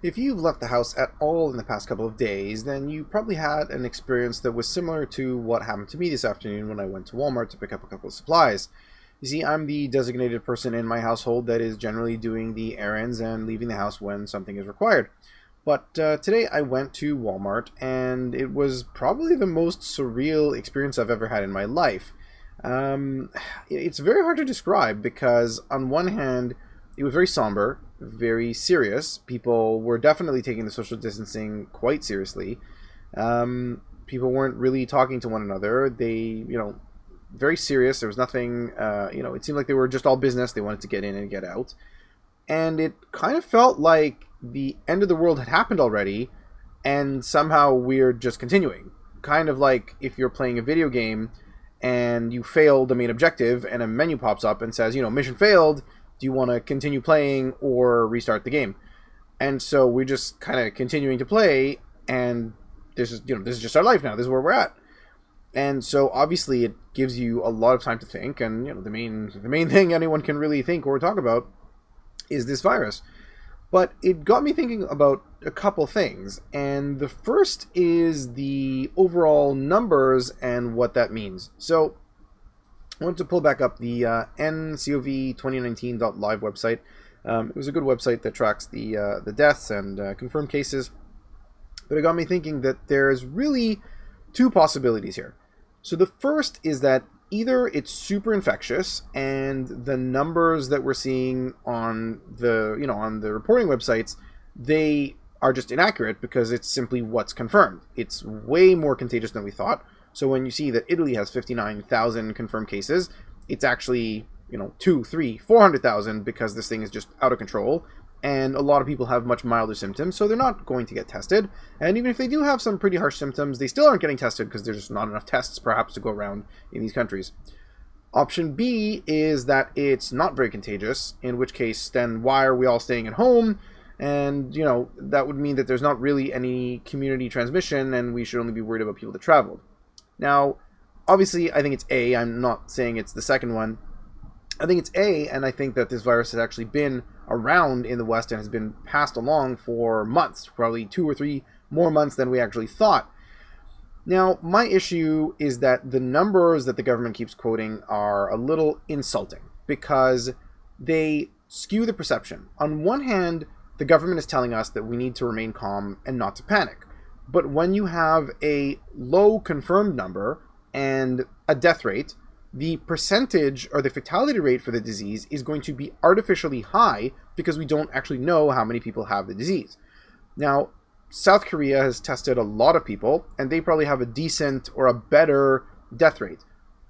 If you've left the house at all in the past couple of days, then you probably had an experience that was similar to what happened to me this afternoon when I went to Walmart to pick up a couple of supplies. You see, I'm the designated person in my household that is generally doing the errands and leaving the house when something is required. But today I went to Walmart, and it was probably the most surreal experience I've ever had in my life. It's very hard to describe because, on one hand, it was very somber, very serious. People were definitely taking the social distancing quite seriously. People weren't really talking to one another. Very serious. There was nothing, it seemed like they were just all business. They wanted to get in and get out. And it kind of felt like the end of the world had happened already, and somehow we're just continuing. Kind of like if you're playing a video game and you failed the main objective and a menu pops up and says, mission failed. Do you want to continue playing or restart the game? And so we're just kind of continuing to play, and this is just our life now. This is where we're at. And so obviously it gives you a lot of time to think, and the main thing anyone can really think or talk about is this virus. But it got me thinking about a couple things, and the first is the overall numbers and what that means. So I wanted to pull back up the ncov2019.live website. It was a good website that tracks the deaths and confirmed cases. But it got me thinking that there's really two possibilities here. So the first is that either it's super infectious and the numbers that we're seeing on the reporting websites, they are just inaccurate because it's simply what's confirmed. It's way more contagious than we thought. So when you see that Italy has 59,000 confirmed cases, it's actually, 2, 3, 400,000 because this thing is just out of control. And a lot of people have much milder symptoms, so they're not going to get tested. And even if they do have some pretty harsh symptoms, they still aren't getting tested because there's just not enough tests perhaps to go around in these countries. Option B is that it's not very contagious, in which case then why are we all staying at home? And, that would mean that there's not really any community transmission and we should only be worried about people that traveled. Now, obviously, I think it's A. I'm not saying it's the second one. I think it's A, and I think that this virus has actually been around in the West and has been passed along for months, probably 2 or 3 more months than we actually thought. Now, my issue is that the numbers that the government keeps quoting are a little insulting because they skew the perception. On one hand, the government is telling us that we need to remain calm and not to panic. But when you have a low confirmed number and a death rate, the percentage or the fatality rate for the disease is going to be artificially high because we don't actually know how many people have the disease. Now, South Korea has tested a lot of people, and they probably have a decent or a better death rate.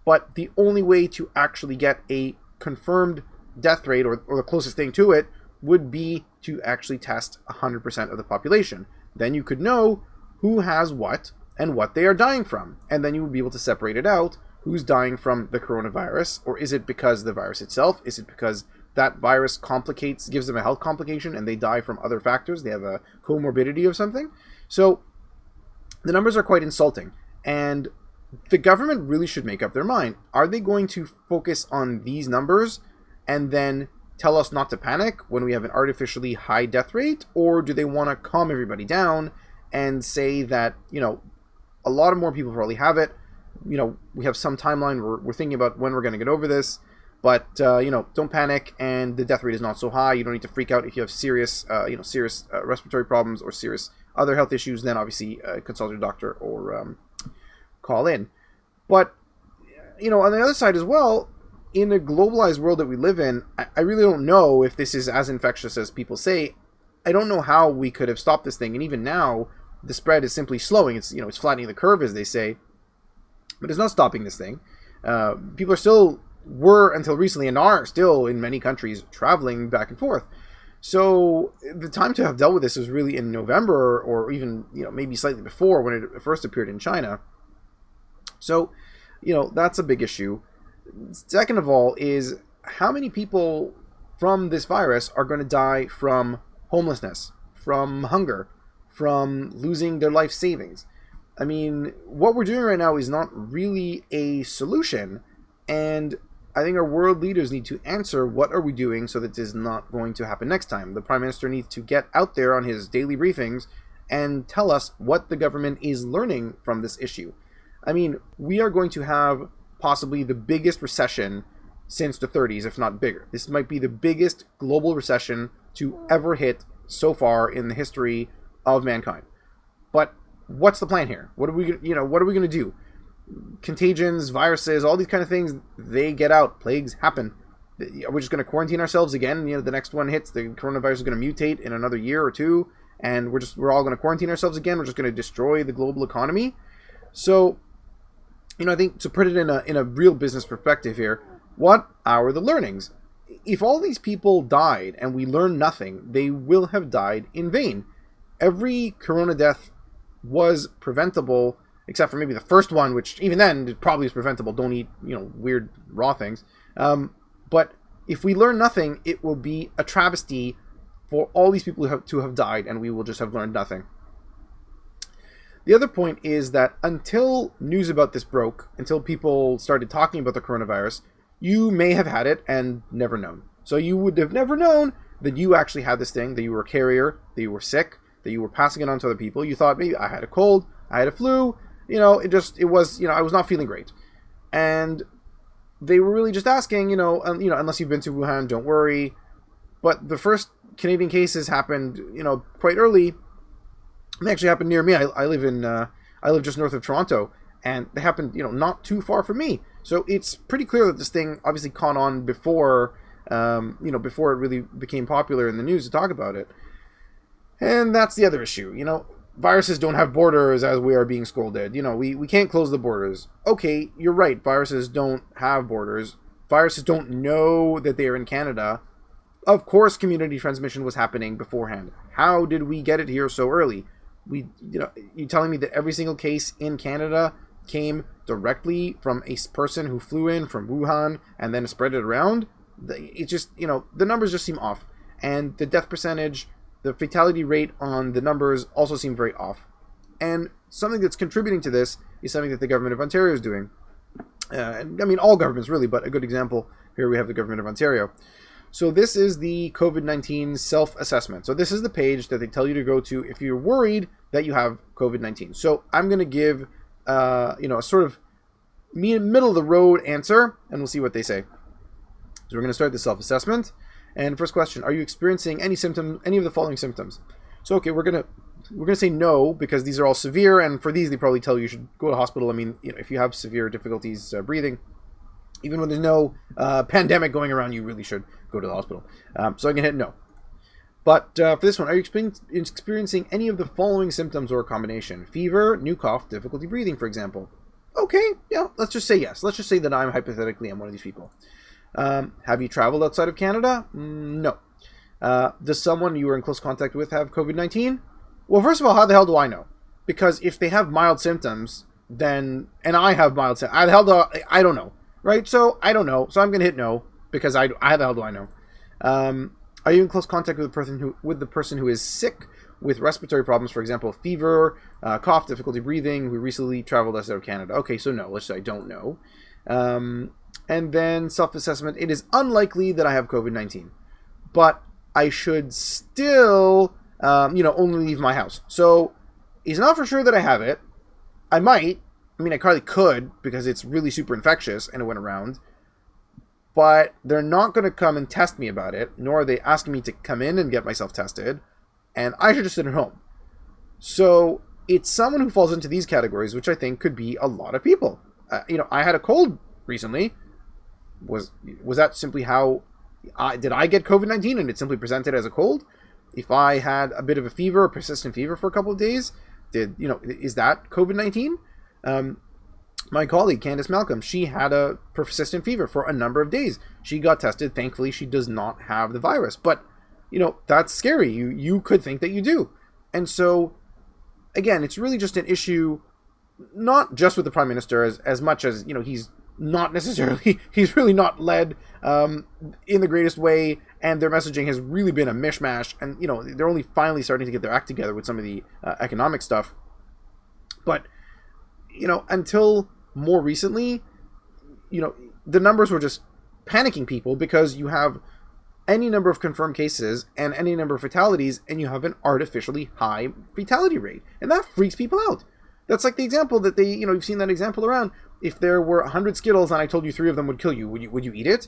But the only way to actually get a confirmed death rate, or the closest thing to it, would be to actually test 100% of the population. Then you could know who has what and what they are dying from. And then you would be able to separate it out. Who's dying from the coronavirus? Or is it because of the virus itself? Is it because that virus gives them a health complication and they die from other factors? They have a comorbidity of something? So the numbers are quite insulting. And the government really should make up their mind. Are they going to focus on these numbers and then tell us not to panic when we have an artificially high death rate? Or do they want to calm everybody down and say that, a lot of more people probably have it. We have some timeline. We're thinking about when we're going to get over this. But, don't panic, and the death rate is not so high. You don't need to freak out if you have serious respiratory problems or serious other health issues. Then, obviously, consult your doctor or call in. But, on the other side as well, in the globalized world that we live in, I really don't know if this is as infectious as people say. I don't know how we could have stopped this thing. And even now, the spread is simply slowing. It's flattening the curve, as they say. But it's not stopping this thing. People were until recently and are still in many countries traveling back and forth. So the time to have dealt with this was really in November or even, maybe slightly before when it first appeared in China. So, that's a big issue. Second of all is how many people from this virus are going to die from homelessness, from hunger, from losing their life savings. I mean, what we're doing right now is not really a solution. And I think our world leaders need to answer what are we doing so that this is not going to happen next time. The Prime Minister needs to get out there on his daily briefings and tell us what the government is learning from this issue. I mean, we are going to have possibly the biggest recession since the 30s, if not bigger. This might be the biggest global recession to ever hit so far in the history of mankind. But what's the plan here? What are we going to do? Contagions, viruses, all these kind of things, they get out. Plagues happen. We're just going to quarantine ourselves again. The next one hits. The coronavirus is going to mutate in another year or two, and we're all going to quarantine ourselves again. We're just going to destroy the global economy. So, I think to put it in a real business perspective here, what are the learnings? If all these people died and we learn nothing, they will have died in vain. Every corona death was preventable, except for maybe the first one, which even then it probably is preventable. Don't eat, weird raw things. But if we learn nothing, it will be a travesty for all these people to have died, and we will just have learned nothing. The other point is that until news about this broke, until people started talking about the coronavirus, you may have had it and never known. So you would have never known that you actually had this thing, that you were a carrier, that you were sick, that you were passing it on to other people. You thought, maybe I had a cold, I had a flu, I was not feeling great. And they were really just asking, unless you've been to Wuhan, don't worry. But the first Canadian cases happened, quite early. They actually happened near me. I live just north of Toronto, and they happened, not too far from me. So it's pretty clear that this thing obviously caught on before it really became popular in the news to talk about it. And that's the other issue. Viruses don't have borders, as we are being scolded. We can't close the borders. Okay, you're right. Viruses don't have borders. Viruses don't know that they are in Canada. Of course, community transmission was happening beforehand. How did we get it here so early? You telling me that every single case in Canada came directly from a person who flew in from Wuhan and then spread it around? It just, the numbers just seem off. And the death percentage, the fatality rate on the numbers also seem very off. And something that's contributing to this is something that the government of Ontario is doing. All governments really, but a good example here we have the government of Ontario. So this is the COVID-19 self-assessment. So this is the page that they tell you to go to if you're worried that you have COVID-19. So I'm going to give, a sort of middle of the road answer, and we'll see what they say. So we're going to start the self-assessment. And first question: are you experiencing any of the following symptoms? So okay, we're gonna say no, because these are all severe, and for these they probably tell you should go to hospital. If you have severe difficulties breathing, even when there's no pandemic going around, you really should go to the hospital. So I can hit no. But for this one, are you experiencing any of the following symptoms or a combination? Fever, new cough, difficulty breathing, for example. Okay, yeah, let's just say yes. Let's just say that I'm one of these people. Have you traveled outside of Canada? No. Does someone you were in close contact with have COVID-19? Well, first of all, how the hell do I know? Because if they have mild symptoms, and I have mild symptoms, I don't know, right? So I don't know. So I'm going to hit no, because how the hell do I know? Are you in close contact with the person who is sick with respiratory problems, for example, fever, cough, difficulty breathing, who recently traveled outside of Canada? Okay, so no. Let's say I don't know. And then self-assessment. It is unlikely that I have COVID-19, but I should still, only leave my house. So it's not for sure that I have it. I might. I probably could, because it's really super infectious and it went around. But they're not going to come and test me about it, nor are they asking me to come in and get myself tested. And I should just sit at home. So it's someone who falls into these categories, which I think could be a lot of people. I had a cold recently. Was that simply how did I get COVID-19 and it simply presented as a cold? If I had a bit of a fever, a persistent fever for a couple of days, is that COVID-19? My colleague, Candice Malcolm, she had a persistent fever for a number of days. She got tested. Thankfully, she does not have the virus. But, that's scary. You could think that you do. And so, again, it's really just an issue, not just with the Prime Minister, as much as, he's really not led in the greatest way, and their messaging has really been a mishmash, and they're only finally starting to get their act together with some of the economic stuff. But until more recently, the numbers were just panicking people because you have any number of confirmed cases and any number of fatalities, and you have an artificially high fatality rate. And that freaks people out. That's like the example that they, you've seen that example around. If there were 100 Skittles and I told you 3 of them would kill you, would you eat it?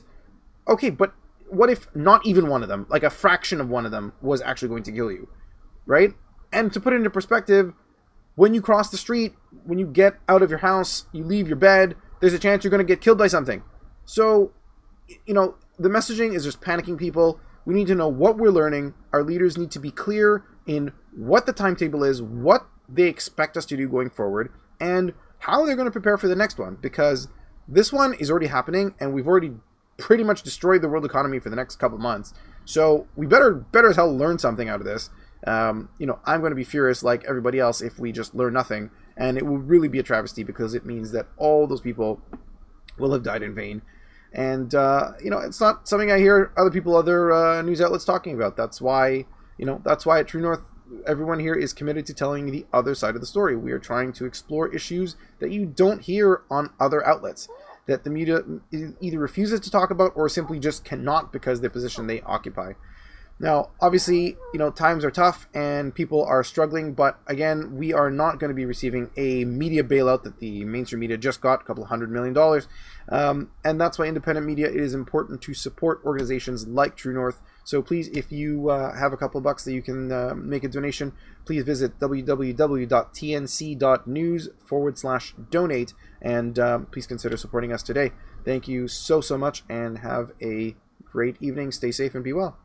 Okay, but what if not even one of them, like a fraction of one of them, was actually going to kill you, right? And to put it into perspective, when you cross the street, when you get out of your house, you leave your bed, there's a chance you're going to get killed by something. So, the messaging is just panicking people. We need to know what we're learning. Our leaders need to be clear in what the timetable is, what they expect us to do going forward, and how they're going to prepare for the next one. Because this one is already happening, and we've already pretty much destroyed the world economy for the next couple of months. So we better as hell learn something out of this. I'm going to be furious like everybody else if we just learn nothing. And it will really be a travesty because it means that all those people will have died in vain. And, it's not something I hear other news outlets talking about. That's why at True North, everyone here is committed to telling the other side of the story. We are trying to explore issues that you don't hear on other outlets, that the media either refuses to talk about or simply just cannot because of the position they occupy. Now, obviously, times are tough and people are struggling, but again, we are not going to be receiving a media bailout that the mainstream media just got, a couple $100 million. And that's why independent media, it is important to support organizations like True North. So please, if you have a couple of bucks that you can make a donation, please visit www.tnc.news/donate, and please consider supporting us today. Thank you so much, and have a great evening. Stay safe and be well.